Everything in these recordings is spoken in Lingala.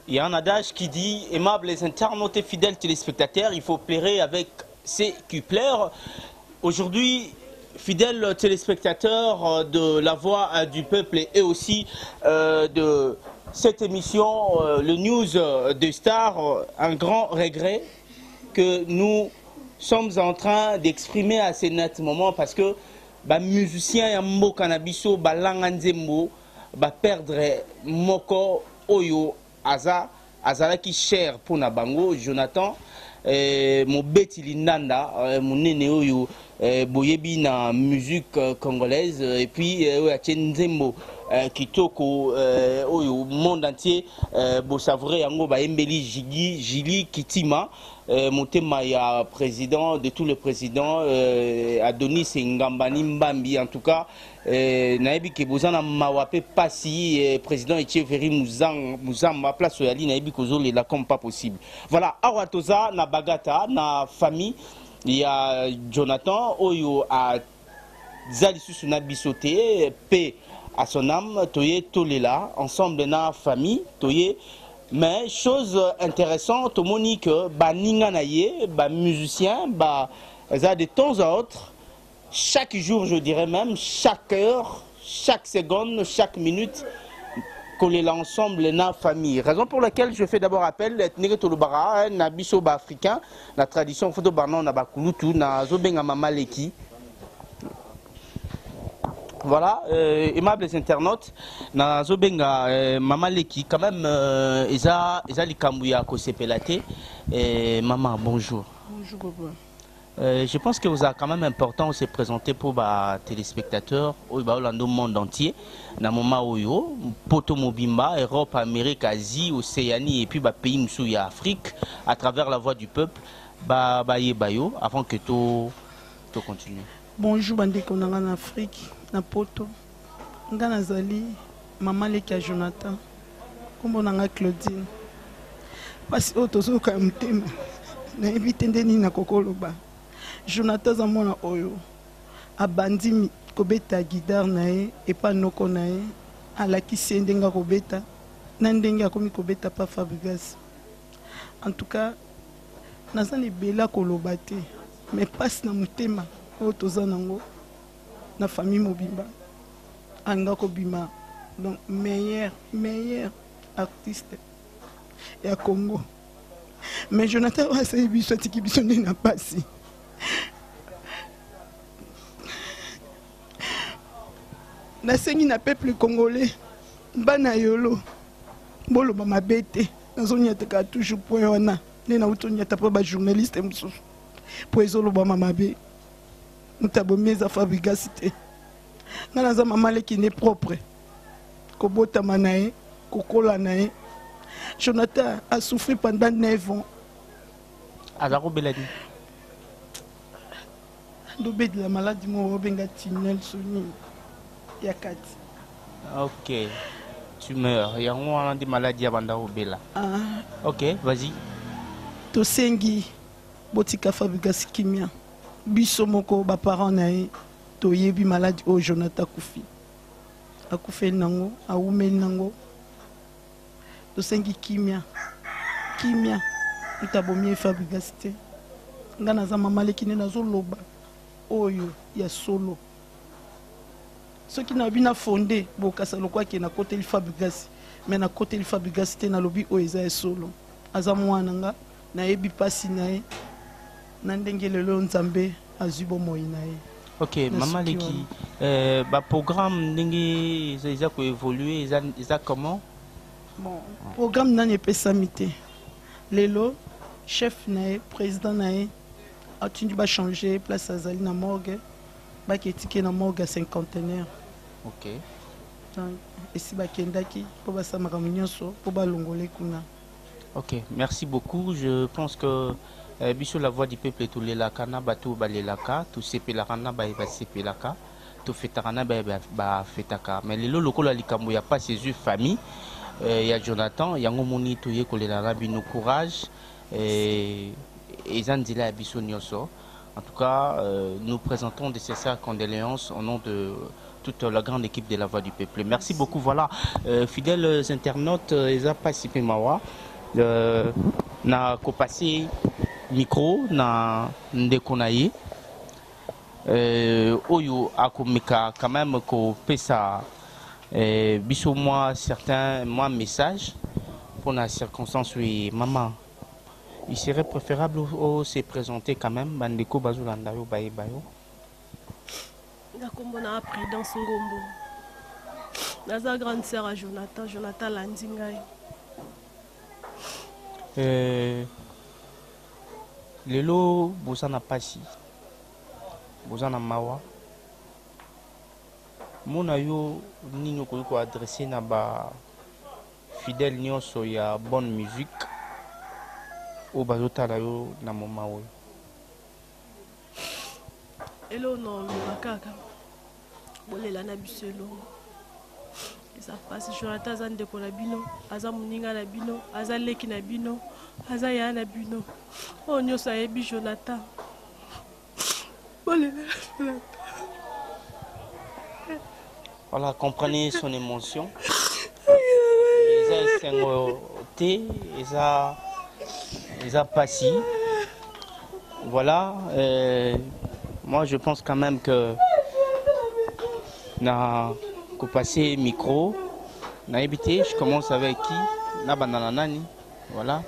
Il y a un adage qui dit, aimables les internautes et fidèles téléspectateurs, il faut plaire avec ceux qui plairent. Aujourd'hui, fidèles téléspectateurs de La Voix du Peuple et aussi de cette émission, le News de Star, un grand regret que nous sommes en train d'exprimer à ce net moment parce que les musiciens Yambo Canabiso, Langanzembo, perdre Moko Oyo Aza qui cher pour Nabango, Jonathan, mon beti Lindanda, mon néné Oyo, Boyebi na musique congolaise, et puis Nzembo. Kitoko au monde entier bo savourer yango ba embeli Jili Kitima motema ya président de tous les présidents Adonis Ngambani Mbambi en tout cas naebi ke bozana mawape pasi président Etcheveri Muzamba place yali naebi kozole la comme pas possible. Voilà awatoza na bagata na famille il y a Jonathan oyo a zali susu na bisoté p à son âme, toye tolela, ensemble dans la famille, toye. Mais chose intéressante, Monique, ninga naye, musicien, de temps à autre, chaque jour, je dirais même, chaque heure, chaque seconde, chaque minute, coller ensemble dans la famille. Raison pour laquelle je fais d'abord appel, etnike tolubara, na biso ba africain, la tradition photo barnon na bakulutu, na zobenga mamaleki. Voilà, aimables internautes, na zobenga mamaleki quand même eza likambuya ko sepelate. Maman, bonjour. Bonjour papa. Je pense que vous avez quand même important de se présenter pour les téléspectateurs au monde entier. Na moment oyo, poto mobimba, Europe, Amérique, Asie, Océanie et puis pays msou ya Afrique à travers la voix du peuple, yebayo avant que tout continue. Bonjour bandeko nanga en Afrique, na poto. Nga nazali maman leki ya Jonathan. Kombo nanga Claudine. Pasi otozo ka mtema. Na ebite ndeni na kokoloba. Jonathan za mwana oyo. Abandi kobeta guitare na ye epa noko na ye. Alaki sendenga kobeta. Na ndenge akomi kobeta pa Fabregas. En tout cas, nazali bela koloba te. Mais passe na mtema. Nango, na famille mobimba anga bima donc meilleur artiste et à Congo. Mais Jonathan a essayé de faire qui n'a pas si na sengi na peuple congolais bana yolo bolo ba mabete nazonya teka toujours point wana ne na utonya tapa ba journaliste msusu pour ezolo ba mamabe. Nous avons mis à Fabregas. Nous avons maman qui est propre. Kobota manae, kokola nae. Jonathan a souffert pendant 9 ans. Azaro Beladi. Dobé de la maladie, moi, benga tinel soni. Yakati. Ok. Tu meurs. Il y a un des maladies à Bandaro Bela. Ok, vas-y. Tosengi, botika Fabregas kimia. Biso moko ba parents nae to yebi malade o Jonathan kufi akufe nango aume nango to sengi kimia utabomi Fabregas te ngana za mama lekine nazo loba oyo ya solo soki na bina fondé bokasa lokwa ke na côté Fabregas mais na côté Fabregas te na lobi o eza ya solo aza mwana nga na yebi pasi nae. Ok, maman Leki, programme ils ont évolué, ils ont comment? Bon, programme n'a pas samité. Lelo, chef nae, président nae, a tu vas changer place à Zali na morgue, ba qui est na morgue à cinquantenaire. Ok. Et si ba kendaki pour ba samaramunyo so pour ba longolé kuna. Ok, merci beaucoup. Je pense que biso la voix du peuple tout les lakana batu balelaka tout sepelakana ba sepelaka tout fetakana ba fetaka mais lelo lokola likambo ya pas ses famille ya Jonathan yango moni to yekolela na bino courage et zanzila biso nyoso. En tout cas nous présentons de sincères condoléances au nom de toute la grande équipe de la Voix du Peuple. Merci beaucoup. Voilà, fidèles internautes, ils ont participé mawa. Na ko passé micro na ndekonaye. Oyo akomeka quand même ko pesa biso moi certains messages pour la circonstance oui maman. Il serait préférable de se présenter quand même. Bandeko Bazulanda yo baye bayo. Nakombo na Prudence Ngombo. Naza grande sœur à Jonathan, Jonathan Landingai. Lelo bozana pasi. Bozana mawa. Mona yo nino ko adresser na ba fidèle nyonso ya bonne musique. O bazotala yo na moma oyo. Elo non kaka. Bolela na biso elongo. Ça passe Jonathan aza ndeko na bino, aza muninga na bino, aza leki na bino, aza ya na bino. O nyonso ayebi Jonathan. Bolela Jonathan. Voilà, comprenez son émotion. Ils ont ils ont passé. Voilà. Moi, je pense quand même que na ko passer micro, na évité. Je commence avec qui? Na banana nani. Voilà.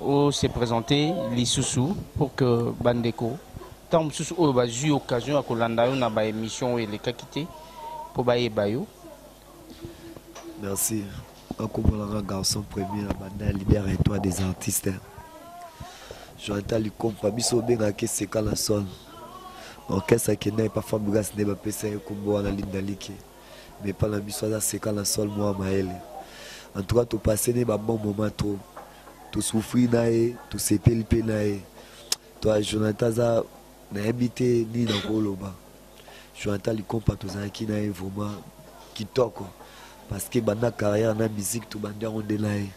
On s'est présenté les sous pour que Bandeko. Tant que vous avez eu l'occasion de Kolanda na ba émission et les kakité pour bailler bayo. Merci. Un garçon premier à Banda libère-toi des artistes. Jonathan Likompa biso benga ke seka la sol. Orchestre qui n'est pas fabriqué ce n'est pas PC combo à la ligne d'Aliki. Mais pas la biso da seka la sol moi maele. En tout cas tout passé n'est pas bon moment trop. Tout souffrir nae, tout se pelpe nae. Toi Jonathan za na habité ni dans Koloba. Jonathan Likompa tout ça qui nae vraiment qui toko. Parce que banda carrière na musique tout banda on délaye.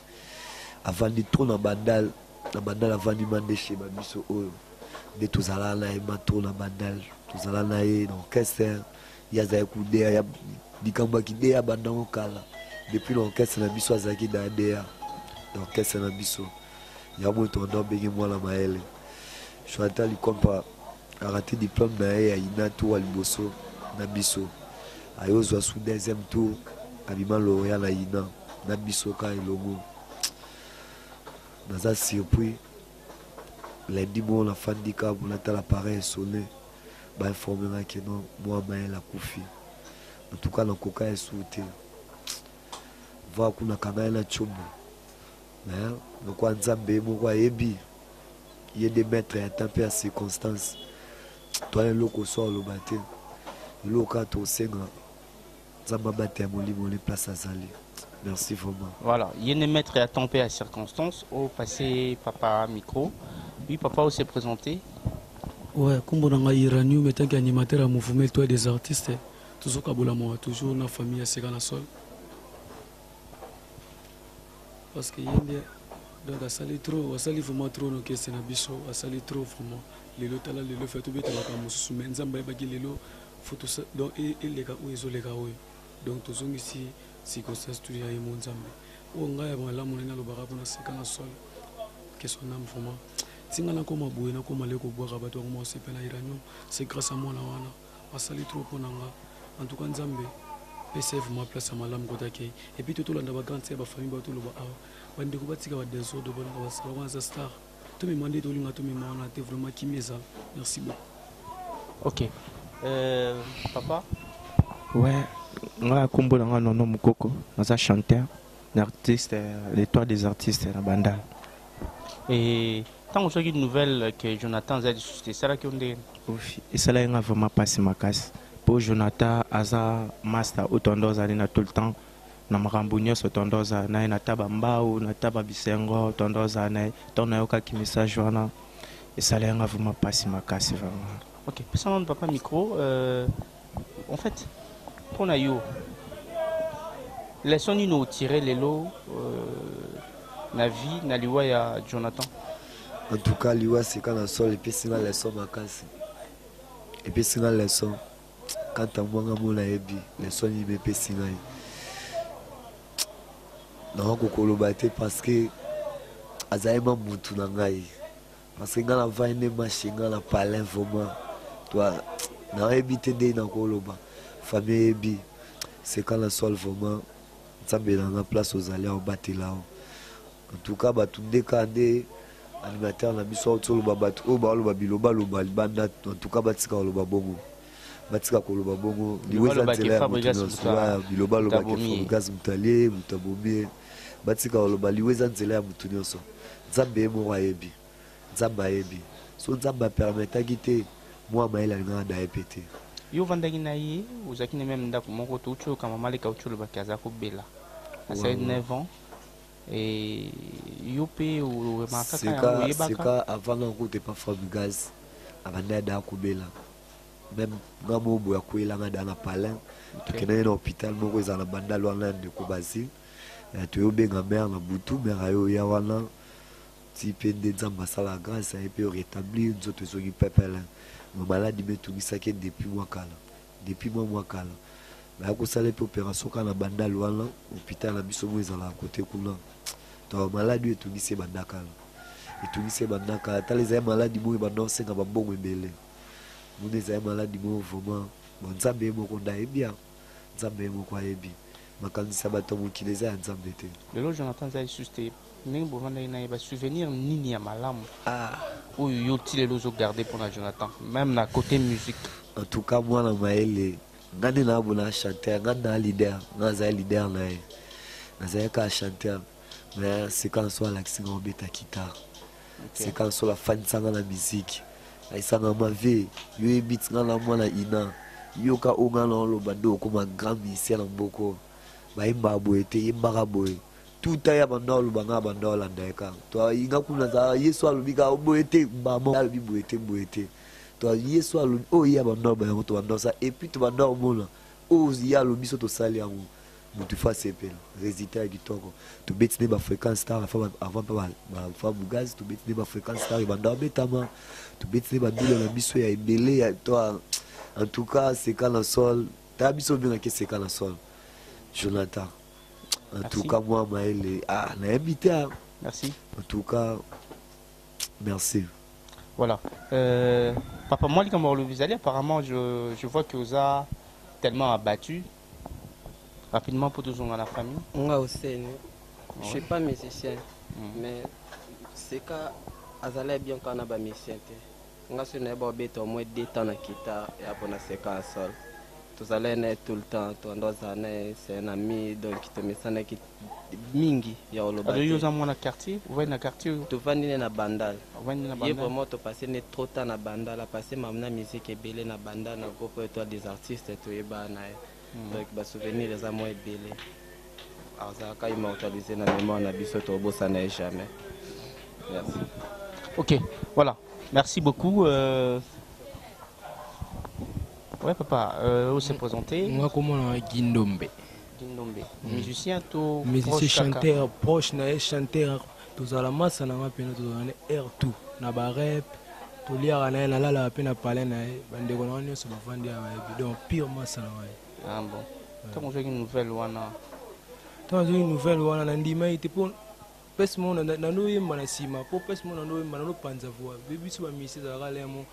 Avant de trop na bandal avant de demander chez Babiso oyo. De tous ala na ma trop na bandal, tous ala na l'orchestre, il y a za kudea ya dikamba kidea banda okala. Depuis l'orchestre na biso azaki da dea. L'orchestre na biso. Ya mo to ndo benge moi la maele. Jonathan Likompa a raté diplôme na ya inato aliboso na biso. Ayozwa sous deuxième tour. Abima lauréat na ina na bisoka elongo naza surpris lundi bon la fandika pour la l'appareil sonné ba informer que non moi maël a koufi en tout cas na koka est sauté va kuna kanga na chobo mais le kwa nzambe mo kwa yebi il y a des maîtres à temps à circonstances toi le loko so lo baté le loka to senga. Merci vraiment. Voilà, il y a des maîtres à tempérer à circonstances. Au passé, papa micro. Oui, papa, où s'est présenté? Ouais, comme on a iranium, mais tant qu'animateur à mouvement, toi des artistes, toujours Kaboula, moi, toujours dans la famille à Ségan Sol. Parce que donc à salir trop, à salir vraiment trop, nos questions à biso, à salir trop vraiment. Les lots là, les lots fait tout bien, t'as pas moussou, mais nzamba bagi les lots, faut tout ça, donc et les gars où ils ont les gars où. Donc tous ceux ici, si comme ça, tout y a mon nzamba. Oh nga ya là mon ena le barab na Ségan Sol. Que son âme vraiment. Si on a comme un boué, on a comme aller au bois rabattre, on s'est fait l'Iranien. C'est grâce à moi là, on a sali trop pour nous. En tout cas, Nzambe, PCF m'a place à ma lame Godake. Et puis tout le monde a grandi, c'est ma famille, tout le monde. On a découvert que des autres de bonnes choses, on a star. Tout le monde est venu, tout le monde a été vraiment qui m'est ça. Merci beaucoup. Ok. Papa? Ouais, moi, Kombo Nanga Nono Mukoko, un chanteur, un artiste, l'étoile des artistes, la banda. Et tant que une nouvelle que Jonathan a dit, c'est ça qui on dit. Et ça là, il a vraiment passé ma casse. Pour Jonathan, Aza, Master, autant d'années tout le temps. Na marambunyo so tondoza na inataba mbao nataba bisengo tondoza na tona yoka ki message wana et ça là, il a vraiment passé ma casse vraiment. Ok, personne ne papa micro. En fait, pour Nayo, laissons-nous nous tirer les lots. Na vie, na liwa ya Jonathan. En tout cas, liwa c'est quand on sort et puis c'est la leçon ma casse. Et puis c'est la leçon. quand à moi mon aébi les soins me pesi ngai non kokoloba te parce que azaima mutu na ngai parce que ngala vaine machinga la palin vraiment toi na aébi te de na koloba famille ebi c'est quand la sol vraiment nzambe na place aux alliés au batela en tout cas batu ndekande animateur na biso tsolo babatu o ba lo biloba lo banda en tout cas batika lo babongo batika ko lo babongo liweza nzela biloba lo bakefa gaz mutalier mutabomie batika lo baliweza nzela ya mutu nyonso nzambe mo ayebi nzambe ayebi so nzambe permettre gite moi maela nga da epete yo vandaki na ye ozaki ne même ndako moko tucho kama malika uchulo bakaza ko bela à 9 ans. Et Yopé ou Makaka c'est que avant on n'était pas fort du gaz avant d'aller à Kubela même dans mon bois kuela dans la palin qui est dans l'hôpital mon ils la banda loin de Kubasi tu es bien mère na butu mais ayo ya wana type de zamba sala grâce et puis rétablir nous autres sur pepel mon malade me tout ça qui depuis moi kala mais à cause de l'opération quand la banda loin l'hôpital la biso mo ils à côté kuna to maladi etungisi bandaka ata les maladi mo bando senga babongo ebele mune za maladi mo vraiment bon nzambe moko ndaebia nzambe moko ayebi makanisa bato mokili eza ya nzambe te lelo Jonathan zai suste ndenge bovanda ina ba souvenir nini ya malamu oyo yo ti lelo ozogarde mpona Jonathan même na côté musique en tout cas mwana maele nga nde naabona chanteur nga na leader nga aza leader na ye nazalaka chanteur mais c'est quand soit l'accent en bêta guitare c'est quand soit la fan sanga la musique ay sanga ma vie yo beat ngala mwana ina yo ka onga na lo bando ko ma grand musicien na mboko ba imba boete imba boy tout ya bando lo banga bando la ndeka to inga kuna za yesu alubika boete ba mo albi boete to yesu alu o ya bando ba to bando ça et puis to bando mona o ya lo biso to sali amu mutu fa sepel résultat du toko to betine ba fréquence star avant pas ba fa bugaz to betine ba fréquence star banda betama to betine ba dole na biso ya ebele ya to en tout cas c'est quand la sol ta biso bien que c'est quand la sol Jonathan en tout cas moi maël na invité merci en tout cas merci voilà papa moi comme le vous allez apparemment je vois que vous a tellement abattu rapidement pour toujours dans la famille. Moi aussi, je suis pas musicien, mais c'est que Azalé bien qu'on a pas musicien. Moi je n'ai pas bête au moins 2 ans na guitare et après na c'est qu'un sol. Tous allez tout le temps, tout dans années, c'est un ami donc qui te met ça na qui mingi ya oloba. Alors yo za mon quartier, vous voyez na quartier tu vas ni na bandal. Il vraiment te passer ne trop temps na bandal, à passer mamna musique et belé na bandal na groupe toi des artistes et tout et ba na donc bah souvenir les amours et belé alors ça quand immortalisé dans la mémoire na biso to bossa na jamais merci ok voilà merci beaucoup ouais papa on s'est présenté moi comment on a Gindombe musicien tout musicien chanteur proche na chanteur tous à la masse na mapena tous na air tout na ba rap to liara na la la pena parler na bande ko na nyonso bavandi ya donc pire masse na ah bon tant on joue une nouvelle wana na ndima ite pour pes mo na no yemba na sima pour pes mo na no yemba na no panza voix bibiso ba misi za kala mo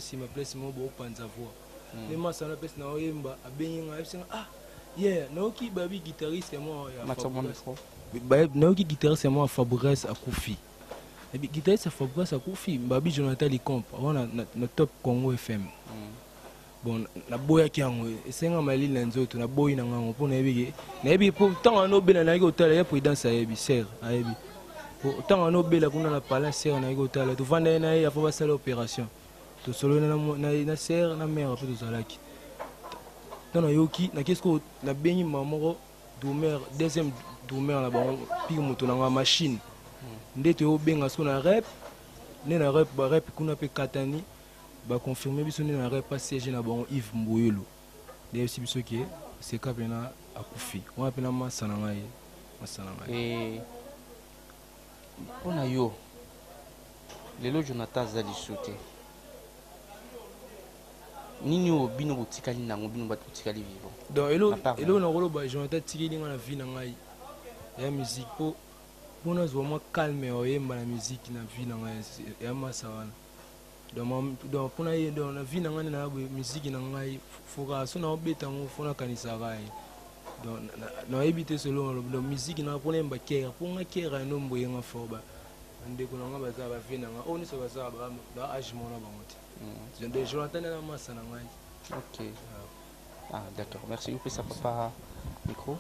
sima place mo bo panza voix les massa na pes na yemba abenga singa yeah na oki babi guitariste mo ya na oki guitariste mo Fabrice Akufi et bi guitariste Fabrice Akufi babi Jonathan Licompe wana na top Congo FM bon na boya kiango esenga malili na nzoto na boyi na ngango po na yebi po tanga no bela na yiko tala ya présidence ayebi ser ayebi po tanga no bela kuna na pala ser na yiko tala to vanda na ya fa basala opération to solo na ser na mère pe to zalaki tana yoki na kesko na benyi mamoko doumer deuxième doumer na bon pi moto na machine ndete o benga so na rap ne na rap ba rap kuna pe katani ba confirmer biso ne na rap siège na bon Yves Mboyelo de si biso ki c'est ka pena akufi on pena masana ngai et on a yo lelo Jonathan zali sauté Nino bino botikali nango bino bato botikali vivant. Donc elo na kolo ba Jonathan tikeli nga na vie na ngai ya musique pour nous vraiment calme oyemba na musique na vie na ngai ya masawana. Donc pour na vie na ngai na musique na ngai foka so na obeta ngo fona kanisa ngai. Donc na éviter solo la musique na pour lemba kera pour nga kera no mboye nga foba. Ndeko na nga baza ba vie na nga oni so baza ba age mona bangote. Ok. Ah, d'accord. Merci. Vous pouvez ça, papa micro.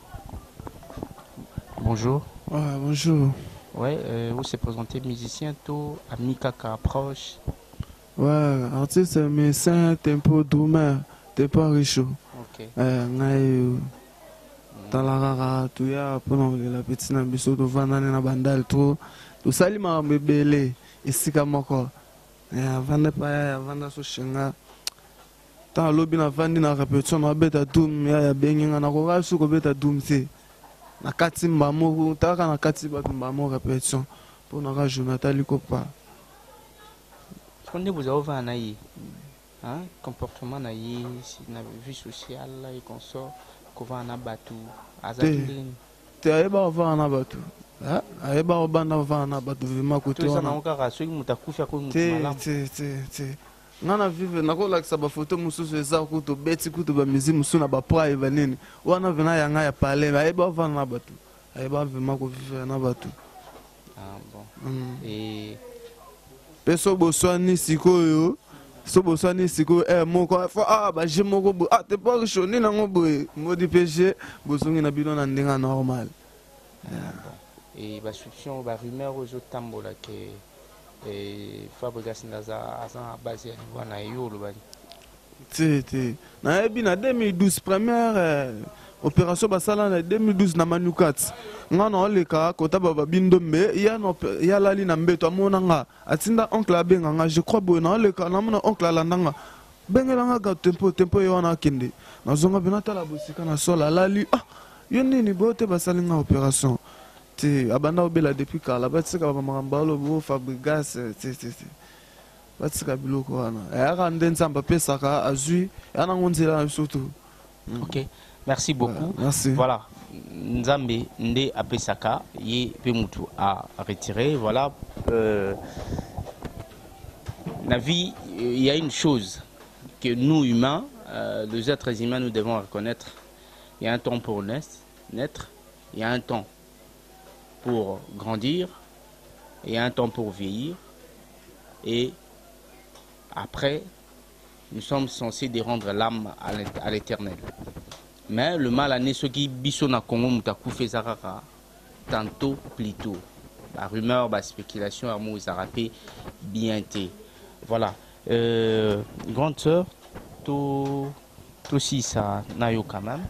Bonjour. Ouais, bonjour. Ouais, vous se présentez musicien, tout, Amikaka approche. Ouais, artiste, musicien, tempo, drummer, tempo richo. Ok. Dans la rara, tout ya, pendant la petite ambition de Vanane na bandal, tout ça, il m'a bébélé, ici, comme encore. Vanda pa vanda so shinga ta lobi na vandi na répétition na beta doom ya benginga na ko su ko beta doom se na kati mbamo ta ka na kati ba mbamo répétition pour na Jonathan Likopa. Quand vous avez un aïe, hein, comportement naïe, na vie sociale et consort, qu'on va en abattu, azakilin. Te ayeba va en abattu. Ayeba obanda va na batu vima koto wana ngaka soki mutakufa ko mutumala te ngana vive nakola kisaba photo mususu eza kuto beti kuto ba mizimu suna ba poa eva nini wana vina yanga ya pale ayeba va na batu ayeba vima ko vive na batu. Ah bon. Et peso boswani sikoyo so boswani sikoyo moko ba je moko te pas choni na ngoboye modi péché bosongi na bino na ndenga normal. Et la solution, la rumeur aux autres tambola que Fabregas n'a basé à niveau na ebi na 2012 première opération basala na 2012 na Manukat ngana oleka kota baba bindombe ya lali na mbeto amona nga atinda oncle abenga nga je crois boy na oleka na mona oncle alandanga bengela nga ka tempo yo na kende na zonga binata la bosika na sola lali yo nini bote basali nga opération te abanda obela depuis kala batsika ba mambalo bo Fabregas batsika biloko wana ya ndenza pesaka azui yana ngonzela surtout. Ok, merci beaucoup. Merci. Voilà, Nzambe Nde Apesaka ye Pemutu a retiré. Voilà, la vie, il y a une chose que nous humains, les êtres humains, nous devons reconnaître. Il y a un temps pour naître, il y a un temps pour grandir, il y a un temps pour vieillir, et après, nous sommes censés de rendre l'âme à l'éternel. Mais le mal à ce qui bisona Congo Moutakou fait Zarara, tantôt plus tôt. La rumeur, la spéculation, Armou Zarapé, bien été. Voilà. Grande sœur, tout aussi ça n'a eu quand même.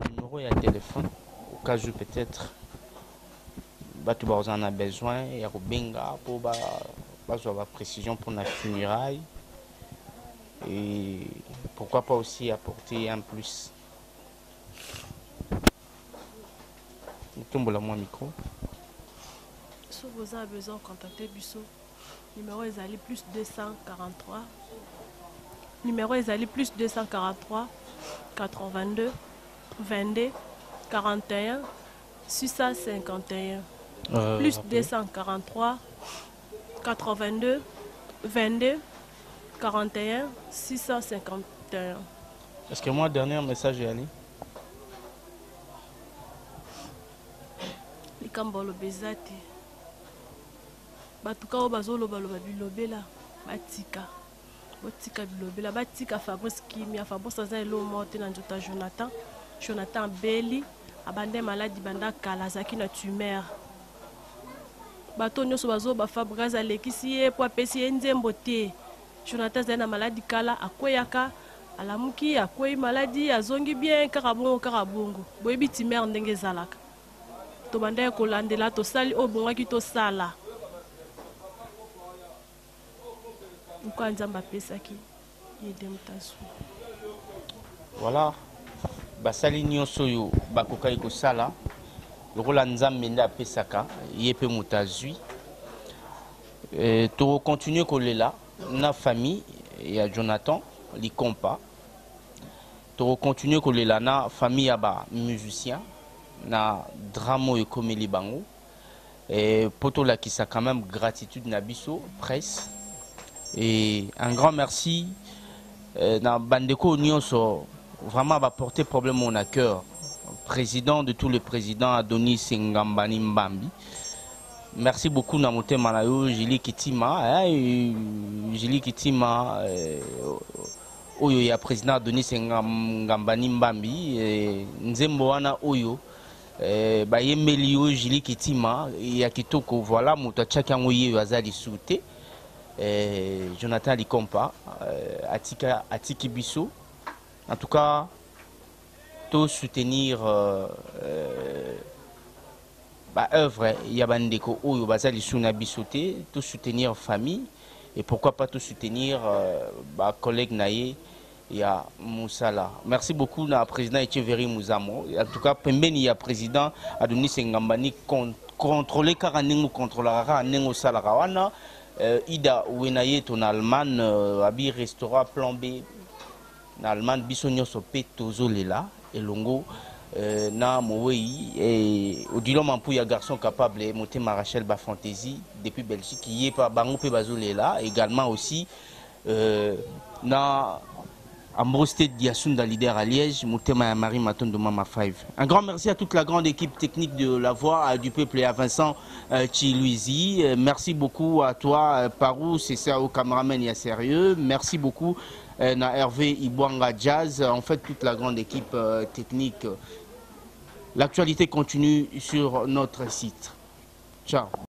Numéro et téléphone, au cas où peut-être tu en a besoin, il y a Benga pour avoir précision pour la funéraille. Et pourquoi pas aussi apporter un plus. Tombe la moi micro. Si vous avez besoin de contacter Busso, numéro est allé plus 243. Numéro est allé plus 243 82 22 41 651. Plus 243 82 22 41 651. Est-ce que moi, dernier message, Yanni? Les Kambolo Bezate. Batuka o bazolo baloba bilobela batika. Botika bilobela batika Fabrice Kimia Fabrice aza elo morte na njota Jonathan Belli abande maladi banda kalazaki na tumeur. Bato nyoso bazo ba Fabrice alekisi ye po apesi ye nzembo te. Jonathan zana maladi kala akweyaka alamuki akwei maladi azongi bien karabongo boyebi tumeur ndenge zalaka. To banda ko landela to sali obongaki to sala. Voilà, basali nyonso yo bakokai ko sala lokola Nzambe Nde Apesaka yepe mutazui to continuer kolela na famille ya Jonathan Likompa to continuer ko lelana famille aba musicien na dramo ekomeli bango et poto la qui ça quand même gratitude na biso presse et un grand merci na bandeko nyonso vraiment va porter problème mon à cœur président de tous les présidents Adonis Ngambani Mbambi. Merci beaucoup na motema na yo Jili Kitima Jili Kitima oyo ya président Adonis Ngambani Mbambi nzembo wana oyo bayembeli yo Jili Kitima ya kitoko voilà moto achaki yango ye azali soute Jonathan Likompa atiki biso en tout cas tout soutenir œuvre Yabandeko Oyo Bazali Suna Bisoté, tout soutenir famille et pourquoi pas tout soutenir collègue Naye et à Moussala. Merci beaucoup na président Echeverry Mouzamo. En tout cas, Pembeni ya président Adonis Ngambani contrôler Karanengo contrôlera Nengo Salarawana. Ida Wenaye ton Allemagne abi restaurant plan B na Allemagne bisonyo sope tozolela et longo na mowei et odilo mampu ya garçon capable monter Rachel ba fantaisie depuis Belgique qui est pas bango pe bazolela également aussi na Ambrosté Diasunda leader à Liège Moutema Marie Maton de Mama 5. Un grand merci à toute la grande équipe technique de la voix du peuple et à Vincent Chiluizi. Merci beaucoup à toi Parou, c'est ça au cameraman il y a sérieux. Merci beaucoup na Hervé Ibwanga Jazz, en fait toute la grande équipe technique. L'actualité continue sur notre site. Ciao.